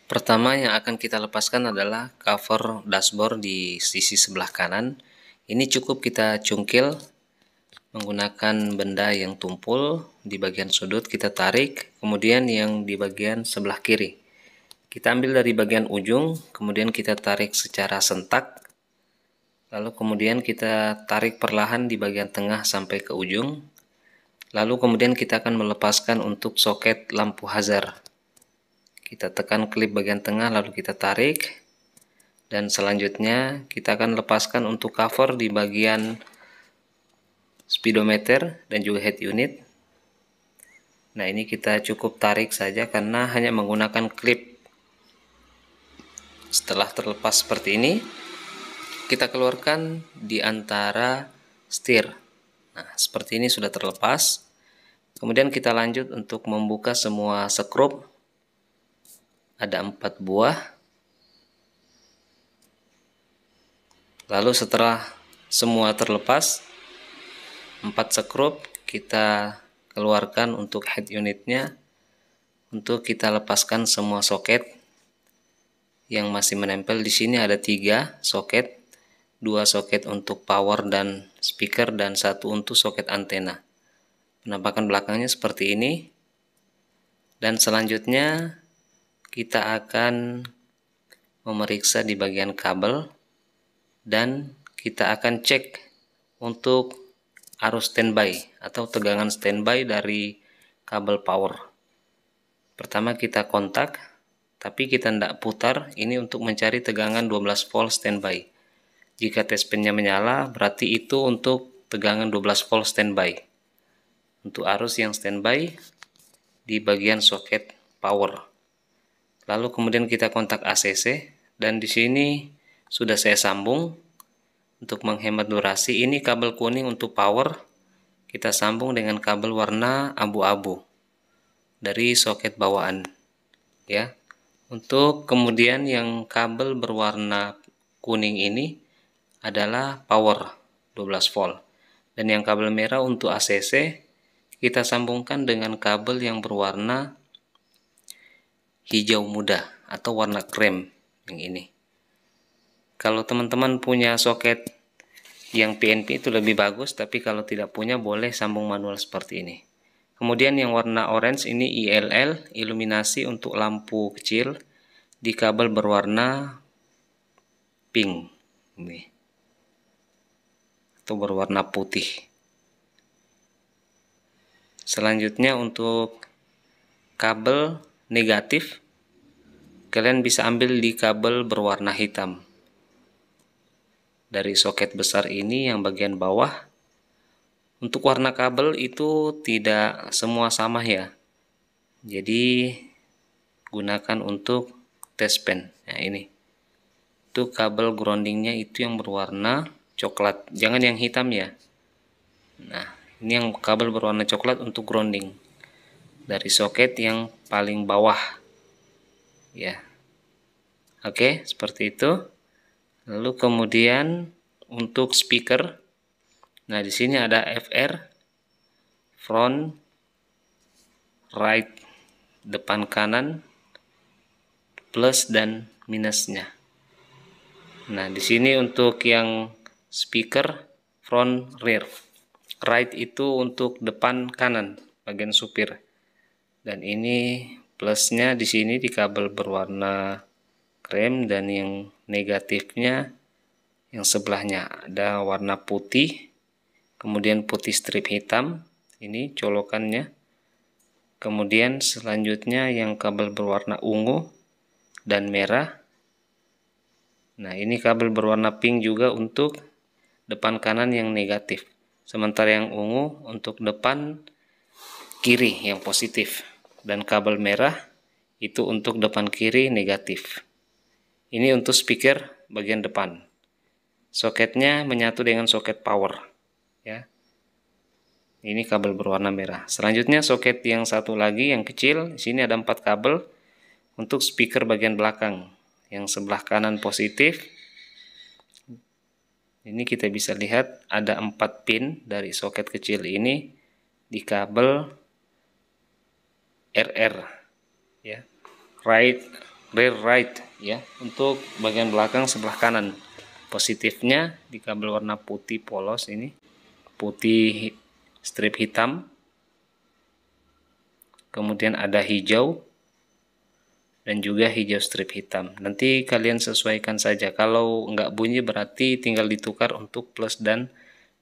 Pertama yang akan kita lepaskan adalah cover dashboard di sisi sebelah kanan. Ini cukup kita cungkil menggunakan benda yang tumpul. Di bagian sudut kita tarik, kemudian yang di bagian sebelah kiri kita ambil dari bagian ujung, kemudian kita tarik secara sentak, lalu kemudian kita tarik perlahan di bagian tengah sampai ke ujung, lalu kemudian kita akan melepaskan untuk soket lampu hazard. Kita tekan klip bagian tengah lalu kita tarik, dan selanjutnya kita akan lepaskan untuk cover di bagian speedometer dan juga head unit. Nah, ini kita cukup tarik saja karena hanya menggunakan klip. Setelah terlepas seperti ini, kita keluarkan di antara setir. Nah, seperti ini sudah terlepas. Kemudian kita lanjut untuk membuka semua skrup. Ada 4 buah. Lalu setelah semua terlepas, 4 skrup kita keluarkan untuk head unitnya. Untuk kita lepaskan semua soket yang masih menempel. Di sini ada 3 soket, 2 soket untuk power dan speaker, dan 1 untuk soket antena. Penampakan belakangnya seperti ini. Dan selanjutnya kita akan memeriksa di bagian kabel, dan kita akan cek untuk arus standby atau tegangan standby dari kabel power. Pertama kita kontak, tapi kita tidak putar, ini untuk mencari tegangan 12 volt standby. Jika test-pen-nya menyala, berarti itu untuk tegangan 12 volt standby. Untuk arus yang standby di bagian soket power. Lalu kemudian kita kontak ACC, dan di sini sudah saya sambung. Untuk menghemat durasi, ini kabel kuning untuk power, kita sambung dengan kabel warna abu-abu dari soket bawaan, ya. Untuk kemudian yang kabel berwarna kuning ini adalah power 12 volt, dan yang kabel merah untuk ACC kita sambungkan dengan kabel yang berwarna hijau muda atau warna krem yang ini. Kalau teman-teman punya soket yang PNP itu lebih bagus, tapi kalau tidak punya boleh sambung manual seperti ini. Kemudian yang warna orange ini ILL, iluminasi untuk lampu kecil di kabel berwarna pink ini, atau berwarna putih. Selanjutnya untuk kabel negatif, kalian bisa ambil di kabel berwarna hitam dari soket besar ini yang bagian bawah. Untuk warna kabel itu tidak semua sama ya, jadi gunakan untuk test pen. Nah, ini itu kabel groundingnya itu yang berwarna coklat, jangan yang hitam ya. Nah, ini yang kabel berwarna coklat untuk grounding dari soket yang paling bawah ya. Oke, seperti itu. Lalu kemudian untuk speaker, nah di sini ada FR, front, right, depan kanan, plus dan minusnya. Nah, di sini untuk yang speaker front rear. Right itu untuk depan kanan, bagian supir. Dan ini plusnya di sini di kabel berwarna krem, dan yang negatifnya yang sebelahnya ada warna putih, kemudian putih strip hitam, ini colokannya. Kemudian selanjutnya yang kabel berwarna ungu dan merah. Nah, ini kabel berwarna pink juga untuk depan kanan yang negatif, sementara yang ungu untuk depan kiri yang positif, dan kabel merah itu untuk depan kiri negatif. Ini untuk speaker bagian depan. Soketnya menyatu dengan soket power ya. Ini kabel berwarna merah. Selanjutnya soket yang satu lagi yang kecil, di sini ada 4 kabel untuk speaker bagian belakang. Yang sebelah kanan positif. Ini kita bisa lihat ada 4 pin dari soket kecil ini di kabel RR ya. Right, rear right ya, untuk bagian belakang sebelah kanan. Positifnya di kabel warna putih polos ini, putih strip hitam, kemudian ada hijau dan juga hijau strip hitam. Nanti kalian sesuaikan saja, kalau nggak bunyi berarti tinggal ditukar untuk plus dan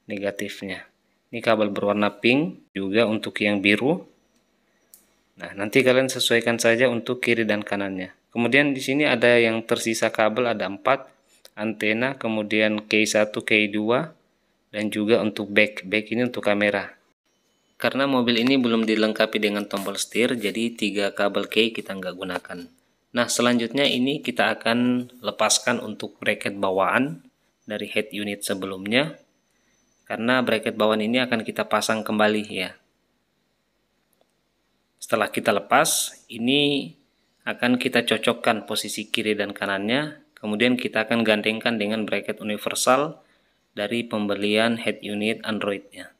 negatifnya. Ini kabel berwarna pink juga untuk yang biru. Nah, nanti kalian sesuaikan saja untuk kiri dan kanannya. Kemudian di sini ada yang tersisa kabel, ada 4 antena, kemudian K1, K2, dan juga untuk back ini untuk kamera. Karena mobil ini belum dilengkapi dengan tombol setir, jadi 3 kabel K kita nggak gunakan. Nah, selanjutnya ini kita akan lepaskan untuk bracket bawaan dari head unit sebelumnya, karena bracket bawaan ini akan kita pasang kembali ya. Setelah kita lepas, ini akan kita cocokkan posisi kiri dan kanannya, kemudian kita akan gandengkan dengan bracket universal dari pembelian head unit Android-nya.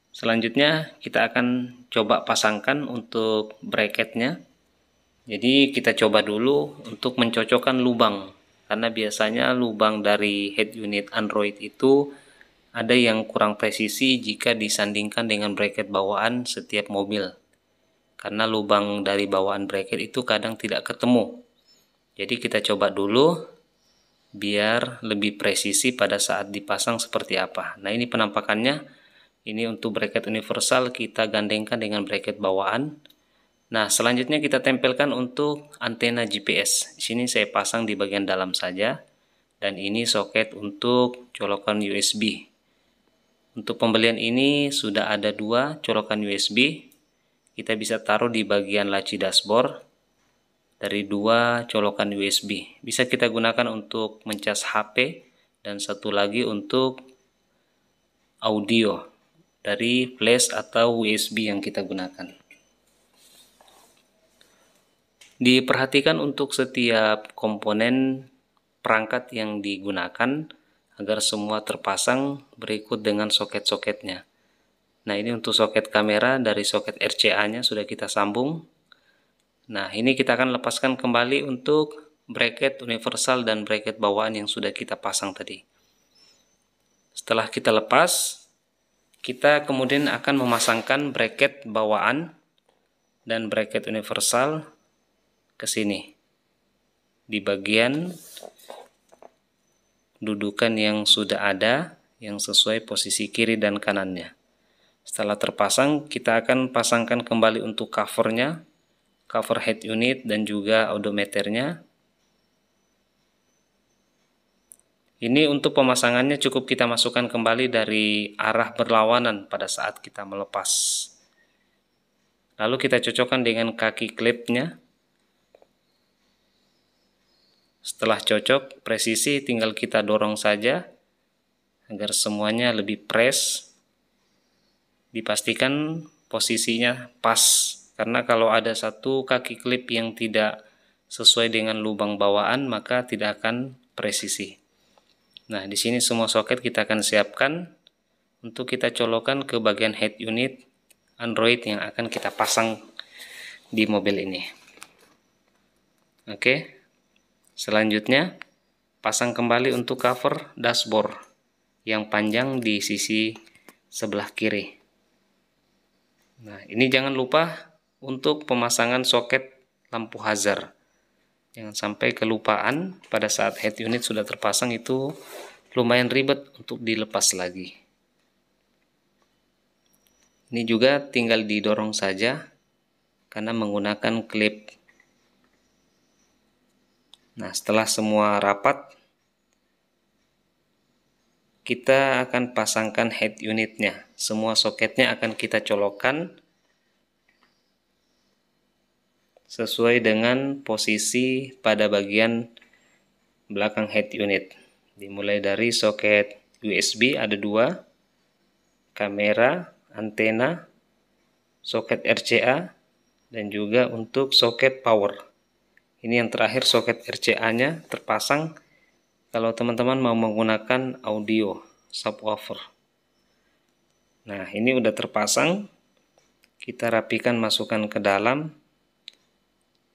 Selanjutnya kita akan coba pasangkan untuk bracketnya. Jadi kita coba dulu untuk mencocokkan lubang, karena biasanya lubang dari head unit Android itu ada yang kurang presisi jika disandingkan dengan bracket bawaan setiap mobil. Karena lubang dari bawaan bracket itu kadang tidak ketemu. Jadi kita coba dulu biar lebih presisi pada saat dipasang seperti apa. Nah, ini penampakannya. Ini untuk bracket universal kita gandengkan dengan bracket bawaan. Nah, selanjutnya kita tempelkan untuk antena GPS. Di sini saya pasang di bagian dalam saja. Dan ini soket untuk colokan USB. Untuk pembelian ini sudah ada 2 colokan USB. Kita bisa taruh di bagian laci dashboard dari 2 colokan USB. Bisa kita gunakan untuk mencas HP dan satu lagi untuk audio dari flash atau USB yang kita gunakan. Diperhatikan untuk setiap komponen perangkat yang digunakan agar semua terpasang berikut dengan soket-soketnya. Nah, ini untuk soket kamera dari soket RCA-nya sudah kita sambung. Nah, ini kita akan lepaskan kembali untuk bracket universal dan bracket bawaan yang sudah kita pasang tadi. Setelah kita lepas, kita kemudian akan memasangkan bracket bawaan dan bracket universal ke sini di bagian dudukan yang sudah ada yang sesuai posisi kiri dan kanannya. Setelah terpasang, kita akan pasangkan kembali untuk covernya, cover head unit dan juga odometernya. Ini untuk pemasangannya cukup kita masukkan kembali dari arah berlawanan pada saat kita melepas. Lalu kita cocokkan dengan kaki klipnya. Setelah cocok, presisi tinggal kita dorong saja agar semuanya lebih press. Dipastikan posisinya pas, karena kalau ada satu kaki klip yang tidak sesuai dengan lubang bawaan maka tidak akan presisi. Nah, di sini semua soket kita akan siapkan untuk kita colokkan ke bagian head unit Android yang akan kita pasang di mobil ini. Oke. Selanjutnya, pasang kembali untuk cover dashboard yang panjang di sisi sebelah kiri. Nah, ini jangan lupa untuk pemasangan soket lampu hazard. Jangan sampai kelupaan pada saat head unit sudah terpasang, itu lumayan ribet untuk dilepas lagi. Ini juga tinggal didorong saja karena menggunakan klip. Nah, setelah semua rapat, kita akan pasangkan head unitnya. Semua soketnya akan kita colokkan sesuai dengan posisi pada bagian belakang head unit. Dimulai dari soket USB ada 2, kamera, antena, soket RCA, dan juga untuk soket power. Ini yang terakhir soket RCA-nya terpasang kalau teman-teman mau menggunakan audio subwoofer. Nah, ini udah terpasang. Kita rapikan, masukkan ke dalam.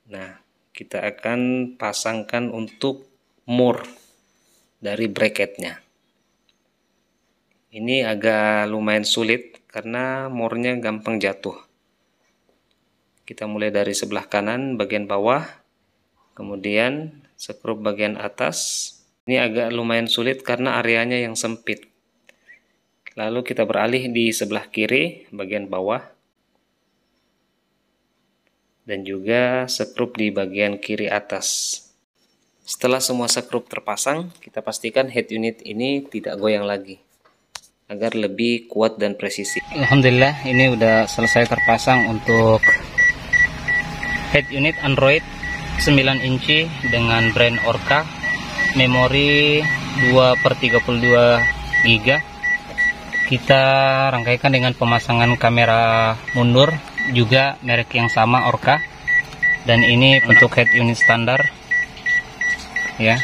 Nah, kita akan pasangkan untuk more dari bracketnya. Ini agak lumayan sulit karena more-nya gampang jatuh. Kita mulai dari sebelah kanan bagian bawah, kemudian skrup bagian atas. Ini agak lumayan sulit karena areanya yang sempit. Lalu kita beralih di sebelah kiri bagian bawah, dan juga skrup di bagian kiri atas. Setelah semua skrup terpasang, kita pastikan head unit ini tidak goyang lagi agar lebih kuat dan presisi. Alhamdulillah, ini udah selesai terpasang untuk head unit Android 9 inci dengan brand Orca, memori 2/32 GB. Kita rangkaikan dengan pemasangan kamera mundur, juga merek yang sama, Orca. Dan ini bentuk head unit standar ya.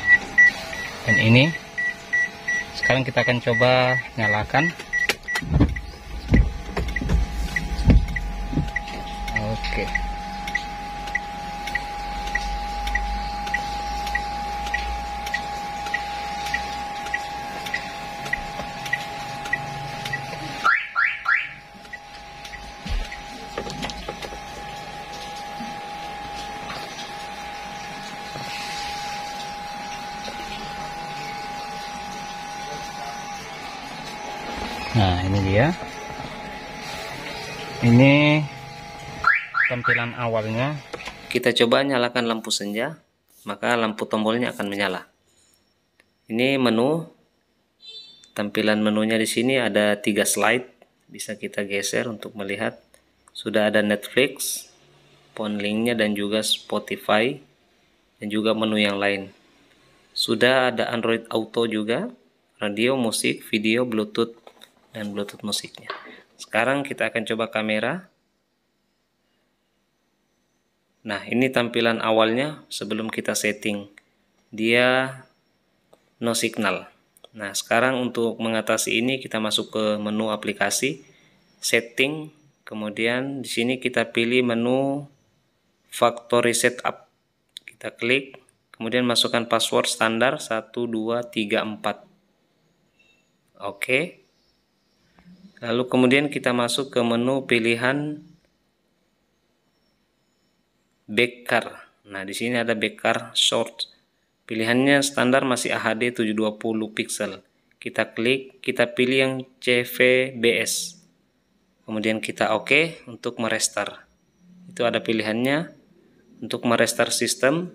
Dan ini sekarang kita akan coba nyalakan. Oke. Nah, ini dia. Ini tampilan awalnya. Kita coba nyalakan lampu senja, maka lampu tombolnya akan menyala. Ini menu. Tampilan menunya di sini ada 3 slide, bisa kita geser untuk melihat. Sudah ada Netflix, phone linknya, dan juga Spotify, dan juga menu yang lain. Sudah ada Android Auto juga, radio, musik, video, Bluetooth, dan Bluetooth musiknya. Sekarang kita akan coba kamera. Nah, ini tampilan awalnya sebelum kita setting. Dia no signal. Nah, sekarang untuk mengatasi ini kita masuk ke menu aplikasi, setting, kemudian di sini kita pilih menu factory setup. Kita klik, kemudian masukkan password standar 1234. Oke. Lalu kemudian kita masuk ke menu pilihan backcar. Nah, di sini ada backcar short. Pilihannya standar masih HD 720 pixel. Kita klik, kita pilih yang CVBS. Kemudian kita oke untuk merestart. Itu ada pilihannya untuk merestart sistem,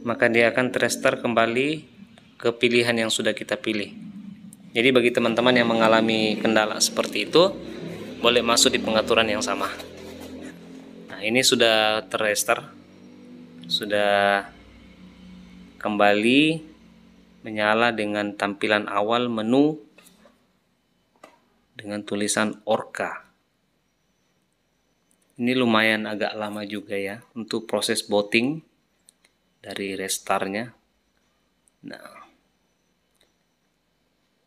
maka dia akan terestart kembali ke pilihan yang sudah kita pilih. Jadi bagi teman-teman yang mengalami kendala seperti itu, boleh masuk di pengaturan yang sama. Nah, ini sudah terrestart, sudah kembali menyala dengan tampilan awal menu dengan tulisan Orca. Ini lumayan agak lama juga ya untuk proses booting dari restartnya. Nah,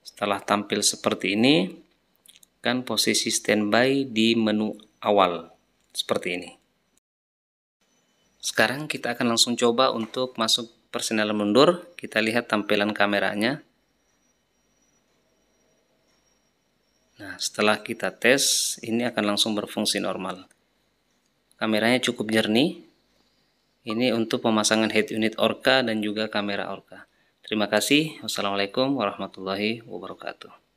setelah tampil seperti ini, kan posisi standby di menu awal seperti ini. Sekarang kita akan langsung coba untuk masuk persenalan mundur. Kita lihat tampilan kameranya. Nah, setelah kita tes, ini akan langsung berfungsi normal. Kameranya cukup jernih. Ini untuk pemasangan head unit Orca dan juga kamera Orca. Terima kasih. Wassalamualaikum warahmatullahi wabarakatuh.